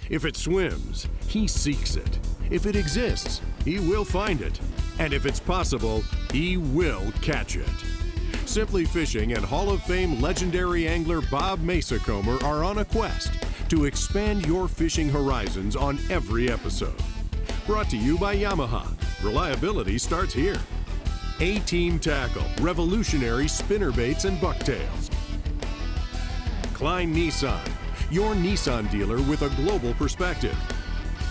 If it swims, he seeks it. If it exists, he will find it. And if it's possible, he will catch it. Simply Fishing and Hall of Fame legendary angler Bob Mehsikomer are on a quest to expand your fishing horizons on every episode. Brought to you by Yamaha. Reliability starts here. A-Team Tackle, revolutionary spinnerbaits and bucktails. Klein Nissan, your Nissan dealer with a global perspective.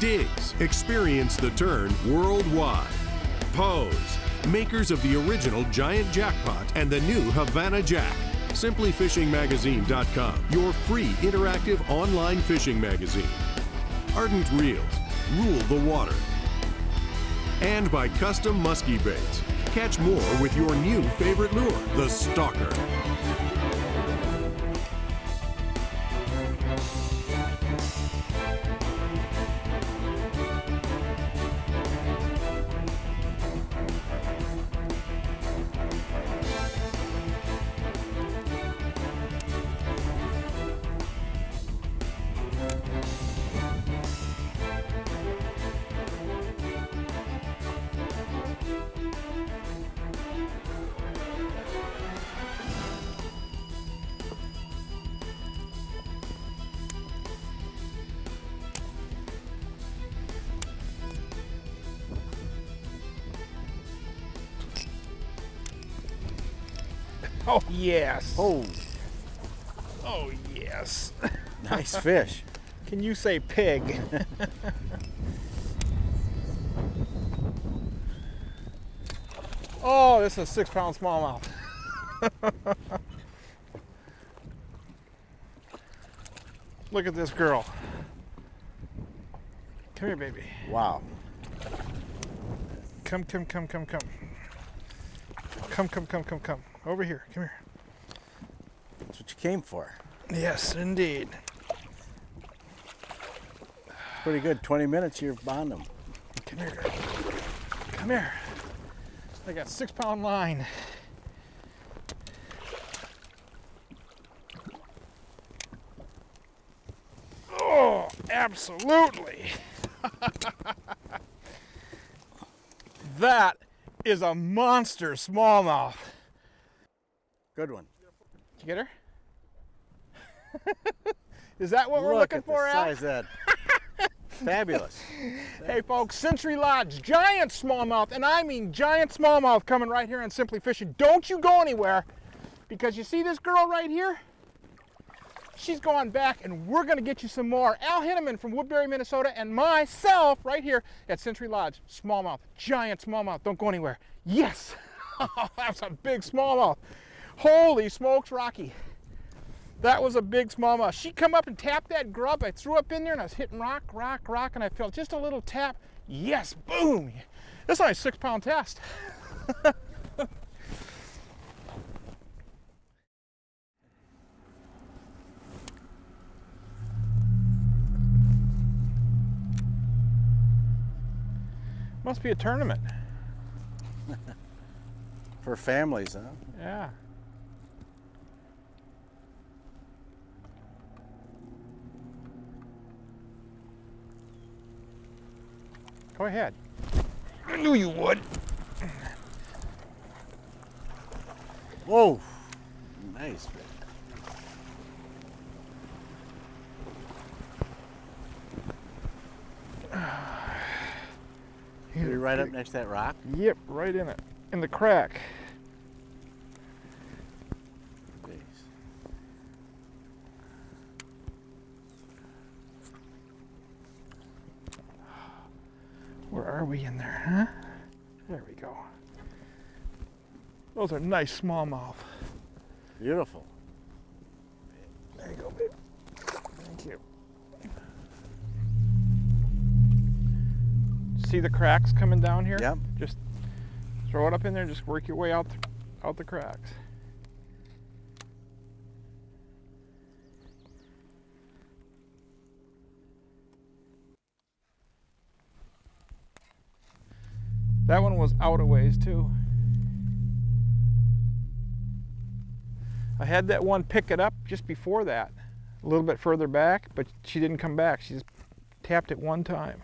Diggs, experience the turn worldwide. Pose, makers of the original Giant Jackpot and the new Havana Jack. SimplyFishingMagazine.com, your free interactive online fishing magazine. Ardent Reels, rule the water. And by Custom Muskie Baits. Catch more with your new favorite lure, the Stalker. Oh, yes. Oh, Oh, yes. nice fish. Can you say pig? Oh, this is a 6-pound smallmouth. Look at this girl. Come here, baby. Wow. Come. Come. Over here. Come here. That's what you came for. Yes, indeed. Pretty good. 20 minutes, you're on them. Come here, girl. Come here. I got 6-pound line. Oh, absolutely. That is a monster smallmouth. Good one. Did you get her? Is that what we're Look looking at for, the Al? size of that. Fabulous. Hey folks, Century Lodge, giant smallmouth, and I mean giant smallmouth coming right here on Simply Fishing. Don't you go anywhere, because you see this girl right here? She's going back, and we're going to get you some more. Al Henaman from Woodbury, Minnesota, and myself right here at Century Lodge. Smallmouth, giant smallmouth. Don't go anywhere. Yes! That's a big smallmouth. Holy smokes, Rocky. That was a big smallmouth. She come up and tapped that grub. I threw up in there, and I was hitting rock, and I felt just a little tap. Yes, boom. That's only a 6-pound test. Must be a tournament. For families, huh? Yeah. Go ahead. I knew you would. Whoa. Nice fish. You're right up next to that rock? Yep, right in it. In the crack. Jeez. Where are we in there, huh? There we go. Those are nice smallmouth. Beautiful. There you go, babe. Thank you. See the cracks coming down here? Yep. Just throw it up in there and just work your way out the cracks. That one was out a ways too. I had that one pick it up just before that, a little bit further back, but she didn't come back. She just Tapped it one time.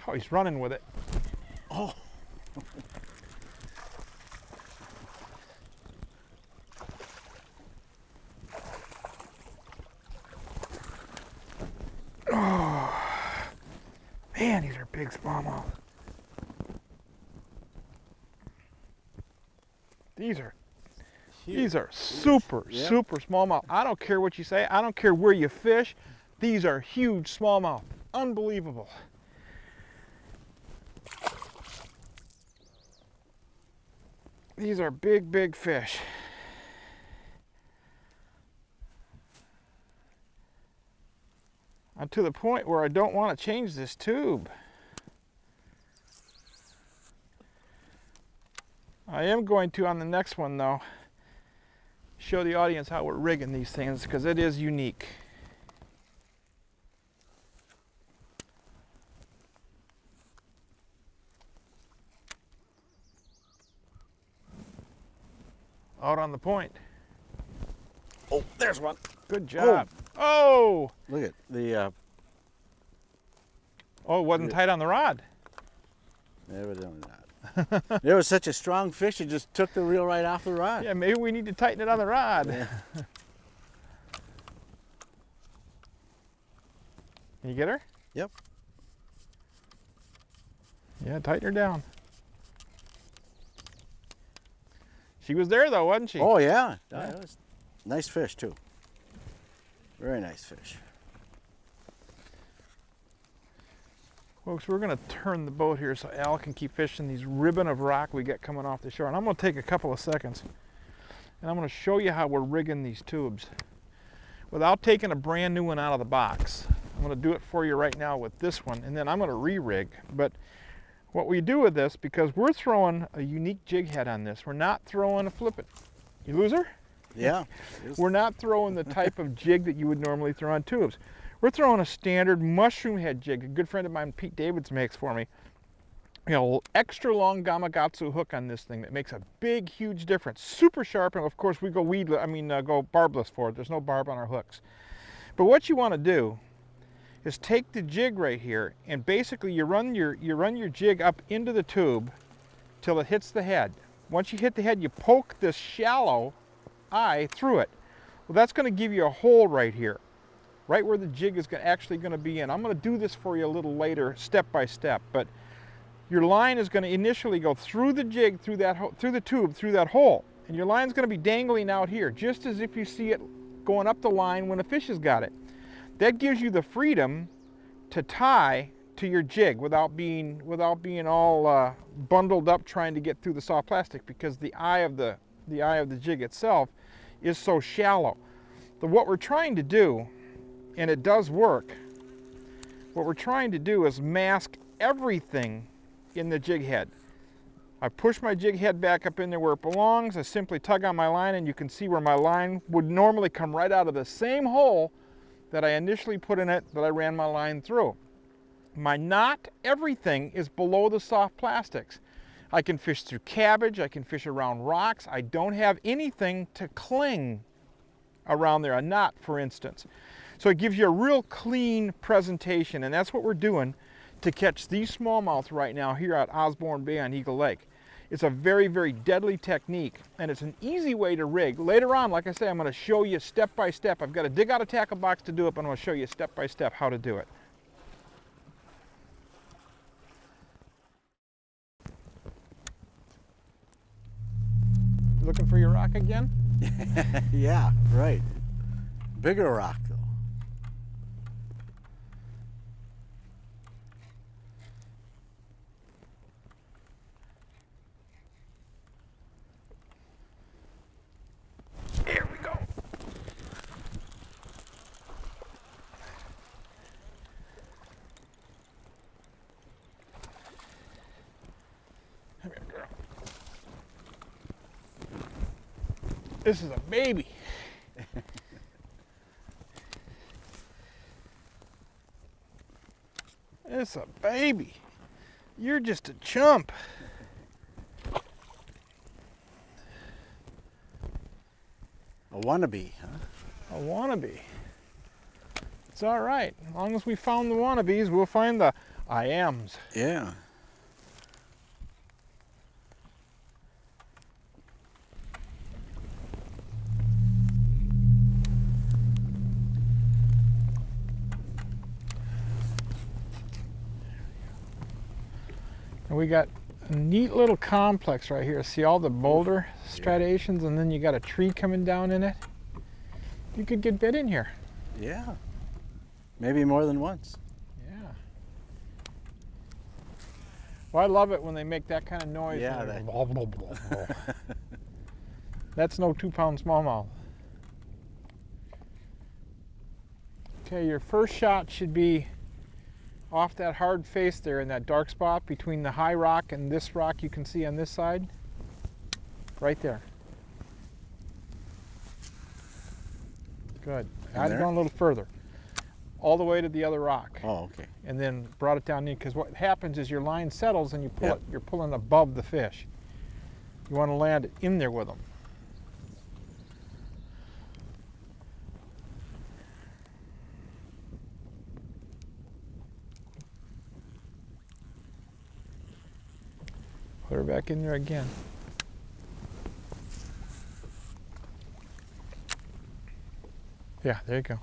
Oh, he's running with it. Oh. Man, these are big smallmouth. These are super, Yep. super smallmouth. I don't care what you say. I don't care where you fish. These are huge smallmouth. Unbelievable. These are big, big fish. I'm to the point where I don't want to change this tube. I am going to, on the next one though, show the audience how we're rigging these things because it is unique. Out on the point. Oh, there's one. Good job. Oh! Look at the, Oh, it wasn't tight on the rod. evidently not. There was such a strong fish, it just took the reel right off the rod. Yeah, maybe we need to tighten it on the rod. Yeah. Can you get her? Yep. Yeah, tighten her down. She was there though, wasn't she? Oh yeah. That was nice fish too. Very nice fish. Folks, we're going to turn the boat here so Al can keep fishing these ribbon of rock we get coming off the shore. And I'm going to take a couple of seconds and I'm going to show you how we're rigging these tubes without taking a brand new one out of the box. I'm going to do it for you right now with this one, and then I'm going to re-rig. But what we do with this, because we're throwing a unique jig head on this, we're not throwing a flip it. You lose her? Yeah. We're not throwing the type of jig that you would normally throw on tubes. We're throwing a standard mushroom head jig. A good friend of mine, Pete Davids, makes for me. You know, extra long Gamakatsu hook on this thing that makes a big, huge difference. Super sharp, and of course we go go barbless for it. There's no barb on our hooks. But what you want to do is take the jig right here, and basically you run your jig up into the tube till it hits the head. Once you hit the head, you poke this shallow eye through it. Well, that's going to give you a hole right here, right where the jig is actually going to be in. I'm going to do this for you a little later, step by step, but your line is going to initially go through the jig, through the tube, through that hole, and your line's going to be dangling out here, just as if you see it going up the line when a fish has got it. That gives you the freedom to tie to your jig without being all bundled up trying to get through the soft plastic, because the eye of the jig itself is so shallow. So what we're trying to do, and it does work, what we're trying to do is mask everything in the jig head. I push my jig head back up in there where it belongs. I simply tug on my line, and you can see where my line would normally come right out of the same hole that I initially put in it, that I ran my line through. Not everything is below the soft plastics. I can fish through cabbage, I can fish around rocks. I don't have anything to cling around there, a knot for instance. So it gives you a real clean presentation, and that's what we're doing to catch these smallmouth right now here at Osborne Bay on Eagle Lake. It's a very, very deadly technique, and it's an easy way to rig. Later on, like I say, I'm going to show you step by step. I've got to dig out a tackle box to do it, but I'm going to show you step by step how to do it. Looking for your rock again? Yeah, right. Bigger rock though. This is a baby. It's a baby. You're just a chump. A wannabe, huh? A wannabe. It's all right. As long as we found the wannabes, we'll find the I ams. Yeah. And we got a neat little complex right here. See all the boulder striations, and then you got a tree coming down in it. You could get bit in here. Yeah. Maybe more than once. Yeah. Well, I love it when they make that kind of noise. Yeah, when that- they're blah, blah, blah, blah. That's no 2-pound smallmouth. Okay, your first shot should be off that hard face there in that dark spot between the high rock and this rock you can see on this side. Right there. Good. I had there? gone a little further. All the way to the other rock. Oh, okay. And then brought it down in, because what happens is your line settles and you pull Yep. it, you're pulling above the fish. You want to land it in there with them. Put her back in there again. Yeah, there you go.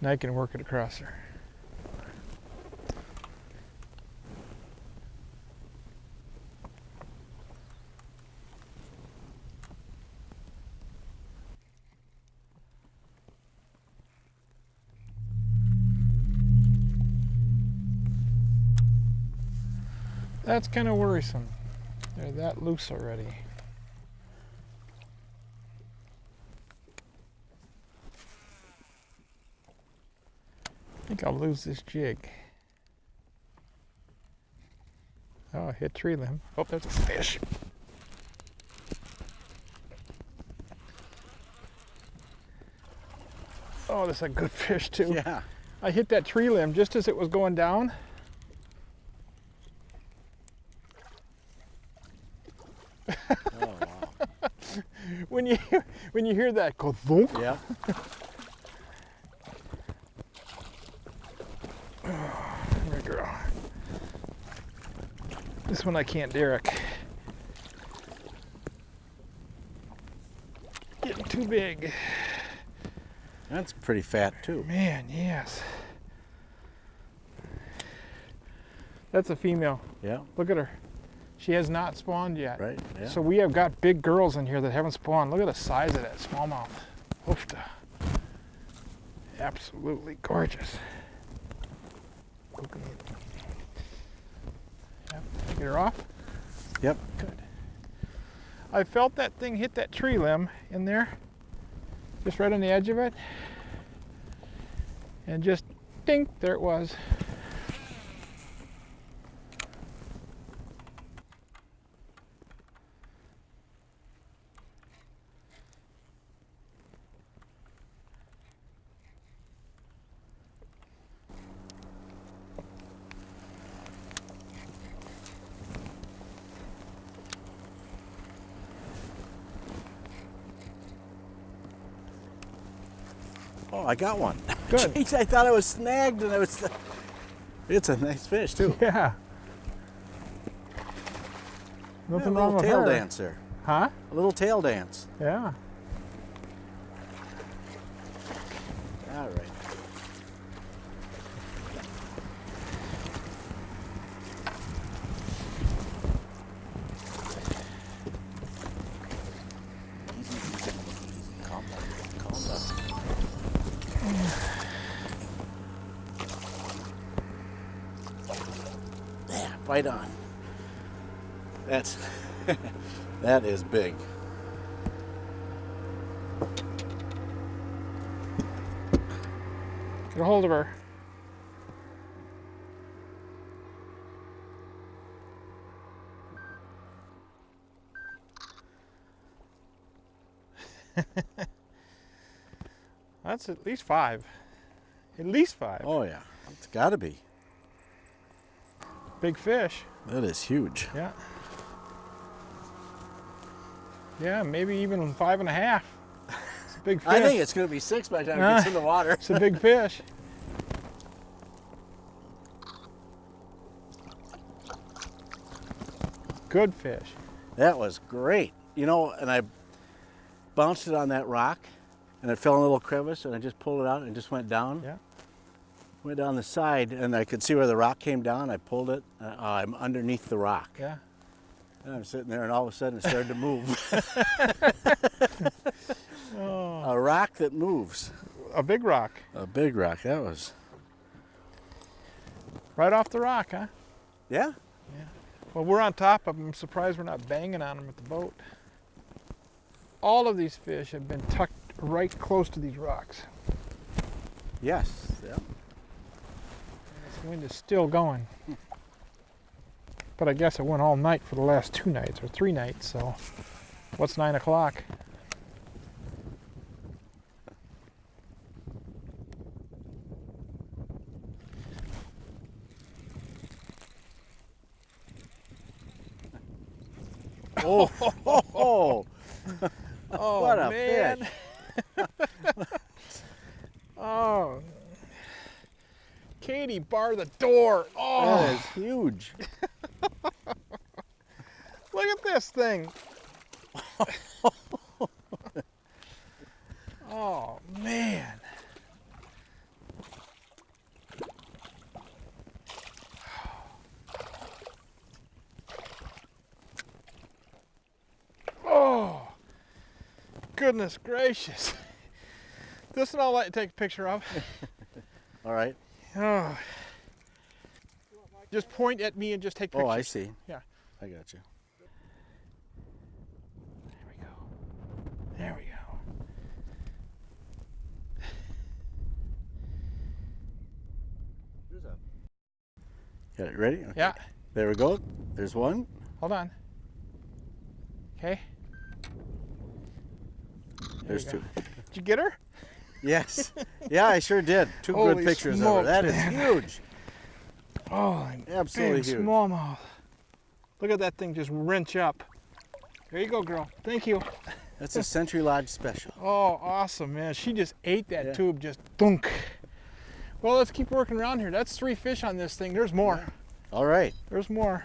Now you can work it across there. That's kind of worrisome. They're that loose already. I think I'll lose this jig. Oh, I hit tree limb. Oh, there's a fish. Oh, that's a good fish too. Yeah. I hit that tree limb just as it was going down. Oh, wow. When you hear that go thunk. Yeah. There we go. This one I can't derrick. Getting too big. That's pretty fat too. Man, yes. That's a female. Yeah. Look at her. She has not spawned yet. Right. Yeah. So we have got big girls in here that haven't spawned. Look at the size of that smallmouth. Oofta. Absolutely gorgeous. Look at me. Yep. Get her off? Yep. Good. I felt that thing hit that tree limb in there. Just right on the edge of it. And just dink, there it was. Oh, I got one. Good. Jeez, I thought I was snagged, and I was. It's a nice fish too. Yeah. A Nothing little wrong with tail her. dance there. Huh? A little tail dance. Yeah. All right. Easy, easy, easy. Calm down. Calm down. Yeah, bite on. That's that is big. Get a hold of her. That's at least 5. At least 5. Oh yeah, it's got to be. Big fish. That is huge. Yeah. Yeah, maybe even 5.5. It's a big fish. I think it's going to be 6 by the time it gets in the water. It's a big fish. Good fish. That was great. You know, and I bounced it on that rock, and it fell in a little crevice, and I just pulled it out and it just went down. Yeah. Went down the side, and I could see where the rock came down. I pulled it. I'm underneath the rock. Yeah. And I'm sitting there, and all of a sudden it started to move. Oh, A rock that moves. a big rock. A big rock. That was. Right off the rock, huh? Yeah. Well, we're on top of them. I'm surprised we're not banging on them with the boat. All of these fish have been tucked right close to these rocks. Yes. Yeah. This wind is still going. But I guess it went all night for the last 2 nights or 3 nights, so what's 9 o'clock? Oh, oh, Oh, what a man. fish. Oh. Katie, bar the door. That Oh, is huge. look at this thing. Oh, man. Oh, goodness gracious. This one I'll let you take a picture of. All right. Oh. Just point at me and just take pictures. Oh, I see. Yeah. I got you. There we go. There we go. Got it ready? Okay. Yeah. There we go. There's one. Hold on. Okay. There's you go. 2. Did you get her? Yes. Yeah, I sure did. 2 Holy good pictures of her. smokes, That is man. huge. Oh, Absolutely big huge. smallmouth. Look at that thing just wrench up. There you go, girl. Thank you. That's a Century Lodge special. Oh, awesome, man. She just ate that Yeah. tube, just dunk. Well, let's keep working around here. That's 3 fish on this thing. There's more. All right. There's more.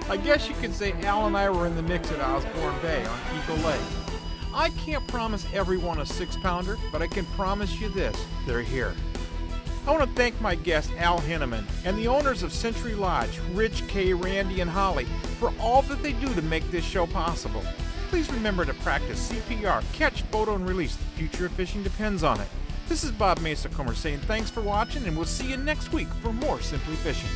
I guess you could say Al and I were in the mix at Osborne Bay on Eagle Lake. I can't promise everyone a 6-pounder, but I can promise you this, they're here. I want to thank my guest Al Henaman and the owners of Century Lodge, Rich, Kay, Randy, and Holly, for all that they do to make this show possible. Please remember to practice CPR, catch, photo, and release. The future of fishing depends on it. This is Bob Mehsikomer saying thanks for watching, and we'll see you next week for more Simply Fishing.